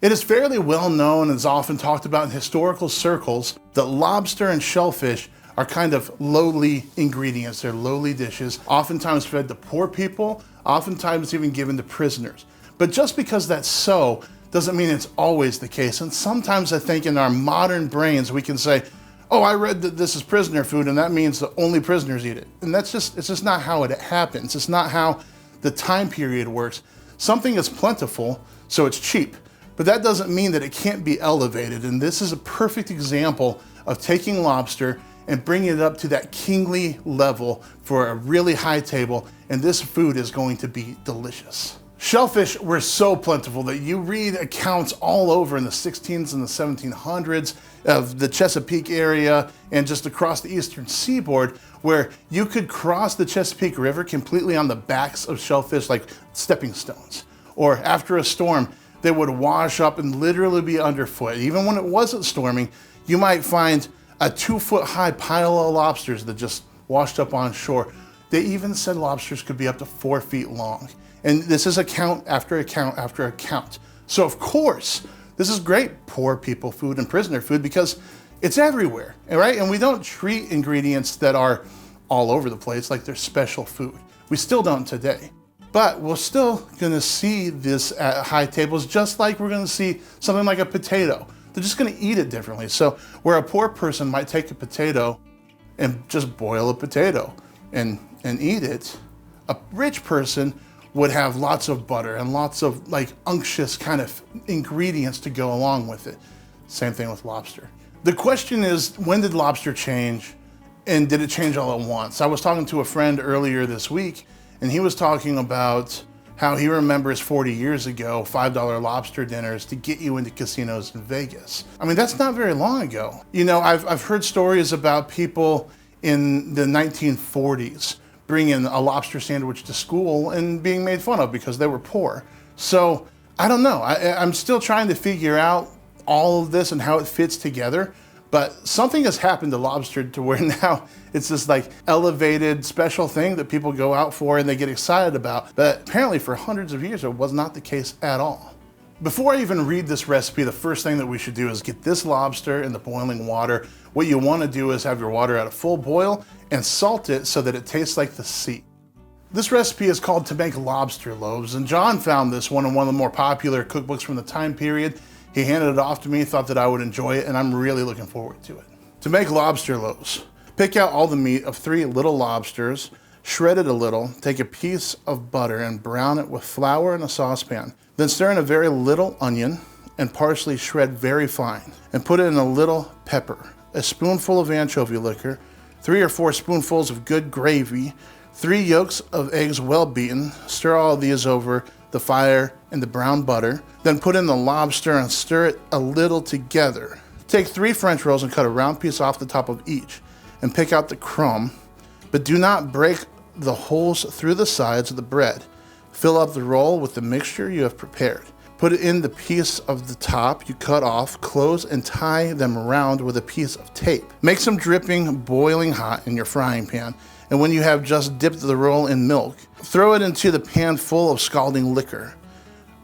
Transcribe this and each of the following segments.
It is fairly well known and is often talked about in historical circles that lobster and shellfish are kind of lowly ingredients. They're lowly dishes, oftentimes fed to poor people, oftentimes even given to prisoners. But just because that's so doesn't mean it's always the case. And sometimes I think in our modern brains we can say, oh, I read that this is prisoner food and that means that only prisoners eat it. And it's just not how it happens. It's not how the time period works. Something is plentiful, so it's cheap. But that doesn't mean that it can't be elevated. And this is a perfect example of taking lobster and bringing it up to that kingly level for a really high table. And this food is going to be delicious. Shellfish were so plentiful that you read accounts all over in the 1600s and the 1700s of the Chesapeake area and just across the eastern seaboard, where you could cross the Chesapeake River completely on the backs of shellfish like stepping stones. Or after a storm, they would wash up and literally be underfoot. Even when it wasn't storming, you might find a 2-foot high pile of lobsters that just washed up on shore. They even said lobsters could be up to 4 feet long. And this is account after account after account. So of course, this is great poor people food and prisoner food because it's everywhere, right? And we don't treat ingredients that are all over the place like they're special food. We still don't today. But we're still gonna see this at high tables, just like we're gonna see something like a potato. They're just gonna eat it differently. So where a poor person might take a potato and just boil a potato and eat it, a rich person would have lots of butter and lots of like unctuous kind of ingredients to go along with it. Same thing with lobster. The question is, when did lobster change, and did it change all at once? I was talking to a friend earlier this week, and he was talking about how he remembers 40 years ago, $5 lobster dinners to get you into casinos in Vegas. I mean, that's not very long ago. You know, I've heard stories about people in the 1940s bringing a lobster sandwich to school and being made fun of because they were poor. So I don't know, I'm still trying to figure out all of this and how it fits together. But something has happened to lobster to where now it's this like elevated special thing that people go out for and they get excited about. But apparently for hundreds of years, it was not the case at all. Before I even read this recipe, the first thing that we should do is get this lobster in the boiling water. What you want to do is have your water at a full boil and salt it so that it tastes like the sea. This recipe is called To Make Lobster Loaves, and John found this one in one of the more popular cookbooks from the time period. He handed it off to me, thought that I would enjoy it, and I'm really looking forward to it. To make lobster loaves, pick out all the meat of 3 little lobsters, shred it a little, take a piece of butter and brown it with flour in a saucepan. Then stir in a very little onion and parsley shred very fine, and put it in a little pepper, a spoonful of anchovy liquor, 3 or 4 spoonfuls of good gravy, 3 yolks of eggs well beaten. Stir all of these over the fire in the brown butter, then put in the lobster and stir it a little together. Take 3 French rolls and cut a round piece off the top of each, and pick out the crumb, but do not break the holes through the sides of the bread. Fill up the roll with the mixture you have prepared. Put it in the piece of the top you cut off, close and tie them around with a piece of tape. Make some dripping boiling hot in your frying pan, and when you have just dipped the roll in milk, throw it into the pan full of scalding liquor.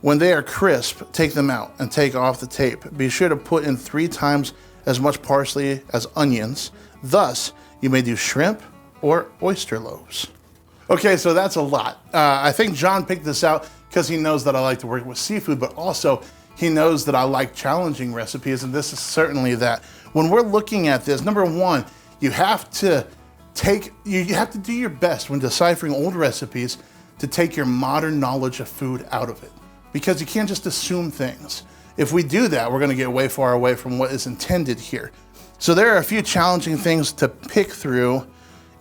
When they are crisp, take them out and take off the tape. Be sure to put in 3 times as much parsley as onions. Thus, you may do shrimp or oyster loaves. Okay, so that's a lot. I think John picked this out because he knows that I like to work with seafood, but also he knows that I like challenging recipes, and this is certainly that. When we're looking at this, number one, you have to do your best when deciphering old recipes to take your modern knowledge of food out of it, because you can't just assume things. If we do that, we're gonna get way far away from what is intended here. So there are a few challenging things to pick through,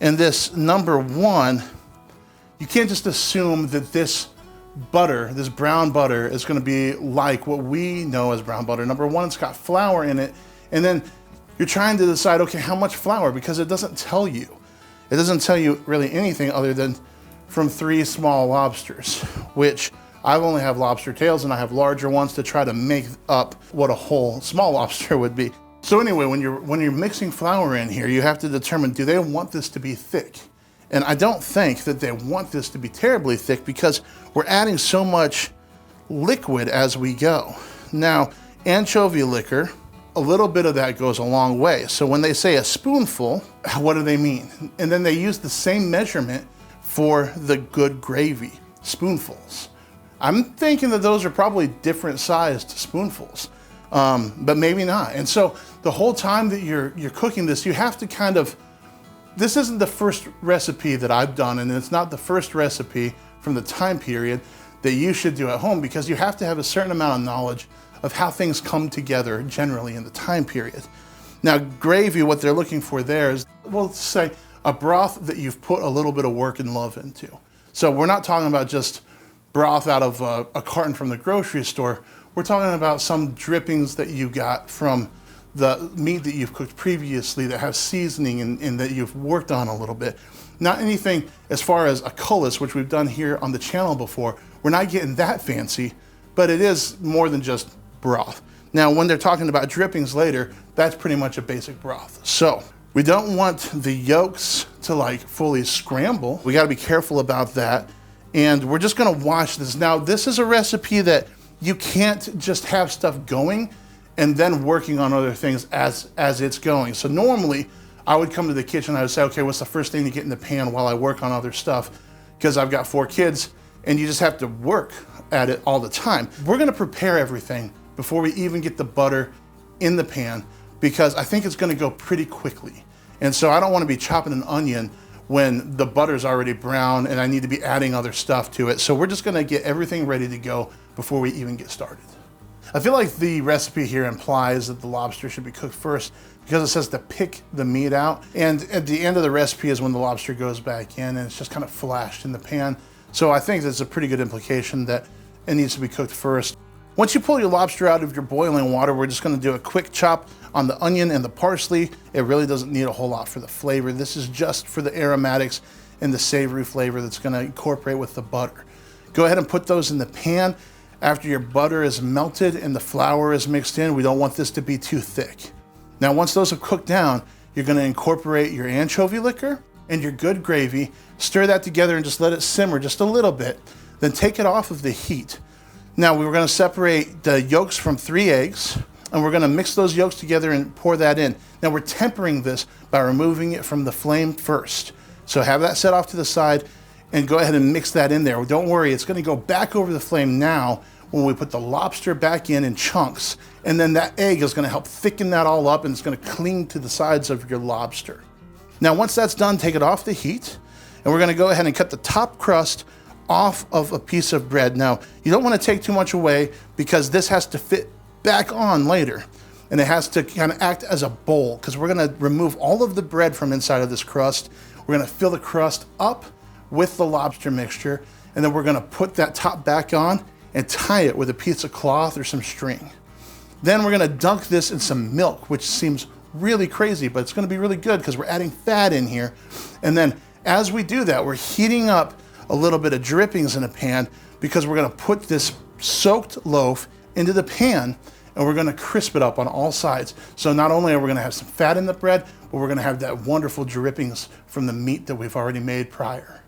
and this number one, you can't just assume that this butter, this brown butter, is gonna be like what we know as brown butter. Number one, it's got flour in it, and then you're trying to decide, okay, how much flour, because it doesn't tell you. It doesn't tell you really anything other than from 3 small lobsters, which I only have lobster tails and I have larger ones to try to make up what a whole small lobster would be. So anyway, when you're mixing flour in here, you have to determine, do they want this to be thick? And I don't think that they want this to be terribly thick because we're adding so much liquid as we go. Now, anchovy liquor, a little bit of that goes a long way. So when they say a spoonful, what do they mean? And then they use the same measurement for the good gravy, spoonfuls. I'm thinking that those are probably different sized spoonfuls, but maybe not. And so the whole time that you're cooking this, you have to kind of, this isn't the first recipe that I've done, and it's not the first recipe from the time period that you should do at home, because you have to have a certain amount of knowledge of how things come together generally in the time period. Now, gravy, what they're looking for there is, well, let's say a broth that you've put a little bit of work and love into. So we're not talking about just broth out of a carton from the grocery store. We're talking about some drippings that you got from the meat that you've cooked previously that have seasoning and that you've worked on a little bit. Not anything as far as a cullis, which we've done here on the channel before. We're not getting that fancy, but it is more than just broth. Now, when they're talking about drippings later, that's pretty much a basic broth. So we don't want the yolks to like fully scramble. We gotta be careful about that. And we're just gonna wash this. Now, this is a recipe that you can't just have stuff going and then working on other things as it's going. So normally, I would come to the kitchen, I would say, okay, what's the first thing to get in the pan while I work on other stuff? Because I've got 4 kids, and you just have to work at it all the time. We're gonna prepare everything before we even get the butter in the pan, because I think it's gonna go pretty quickly. And so I don't wanna be chopping an onion when the butter's already brown and I need to be adding other stuff to it. So we're just gonna get everything ready to go before we even get started. I feel like the recipe here implies that the lobster should be cooked first, because it says to pick the meat out. And at the end of the recipe is when the lobster goes back in and it's just kind of flashed in the pan. So I think that's a pretty good implication that it needs to be cooked first. Once you pull your lobster out of your boiling water, we're just gonna do a quick chop on the onion and the parsley. It really doesn't need a whole lot for the flavor. This is just for the aromatics and the savory flavor that's gonna incorporate with the butter. Go ahead and put those in the pan. After your butter is melted and the flour is mixed in, we don't want this to be too thick. Now, once those have cooked down, you're gonna incorporate your anchovy liquor and your good gravy, stir that together and just let it simmer just a little bit, then take it off of the heat. Now, we're gonna separate the yolks from 3 eggs, and we're gonna mix those yolks together and pour that in. Now, we're tempering this by removing it from the flame first. So have that set off to the side and go ahead and mix that in there. Don't worry, it's gonna go back over the flame now when we put the lobster back in chunks, and then that egg is gonna help thicken that all up, and it's gonna cling to the sides of your lobster. Now, once that's done, take it off the heat, and we're gonna go ahead and cut the top crust off of a piece of bread. Now, you don't wanna take too much away, because this has to fit back on later, and it has to kind of act as a bowl, because we're gonna remove all of the bread from inside of this crust. We're gonna fill the crust up with the lobster mixture, and then we're gonna put that top back on and tie it with a piece of cloth or some string. Then we're gonna dunk this in some milk, which seems really crazy, but it's gonna be really good because we're adding fat in here. And then as we do that, we're heating up a little bit of drippings in a pan, because we're gonna put this soaked loaf into the pan and we're gonna crisp it up on all sides. So not only are we gonna have some fat in the bread, but we're gonna have that wonderful drippings from the meat that we've already made prior.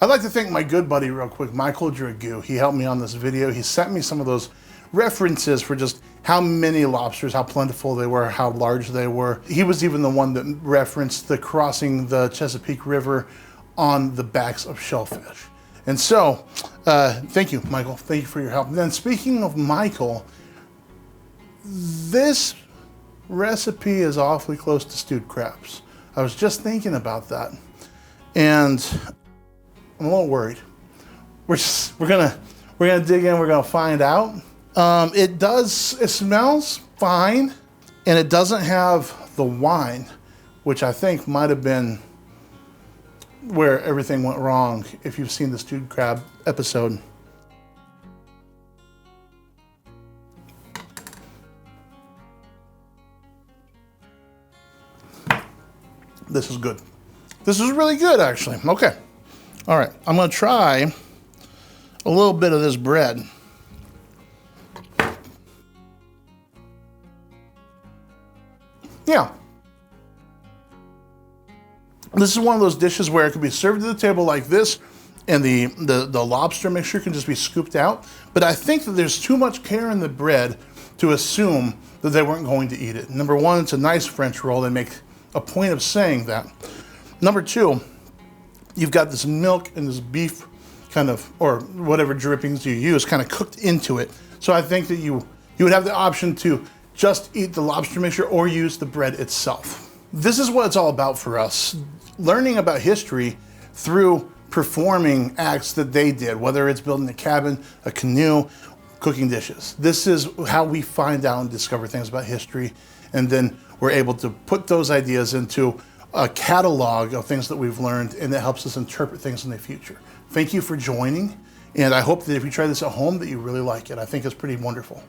I'd like to thank my good buddy real quick, Michael Dragoo. He helped me on this video. He sent me some of those references for just how many lobsters, how plentiful they were, how large they were. He was even the one that referenced the crossing the Chesapeake River on the backs of shellfish. And so, thank you, Michael. Thank you for your help. And then speaking of Michael, this recipe is awfully close to stewed crabs. I was just thinking about that, and I'm a little worried. We're gonna dig in. We're gonna find out. It smells fine, and it doesn't have the wine, which I think might have been where everything went wrong if you've seen the stewed crab episode. This is good. This is really good, actually. Okay. All right, I'm gonna try a little bit of this bread. Yeah. This is one of those dishes where it could be served at the table like this, and the lobster mixture can just be scooped out. But I think that there's too much care in the bread to assume that they weren't going to eat it. Number one, it's a nice French roll. They make a point of saying that. Number two, you've got this milk and this beef kind of, or whatever drippings you use, kind of cooked into it. So I think that you would have the option to just eat the lobster mixture or use the bread itself. This is what it's all about for us. Learning about history through performing acts that they did, whether it's building a cabin, a canoe, cooking dishes. This is how we find out and discover things about history, and then we're able to put those ideas into a catalog of things that we've learned, and that helps us interpret things in the future. Thank you for joining, and I hope that if you try this at home that you really like it. I think it's pretty wonderful.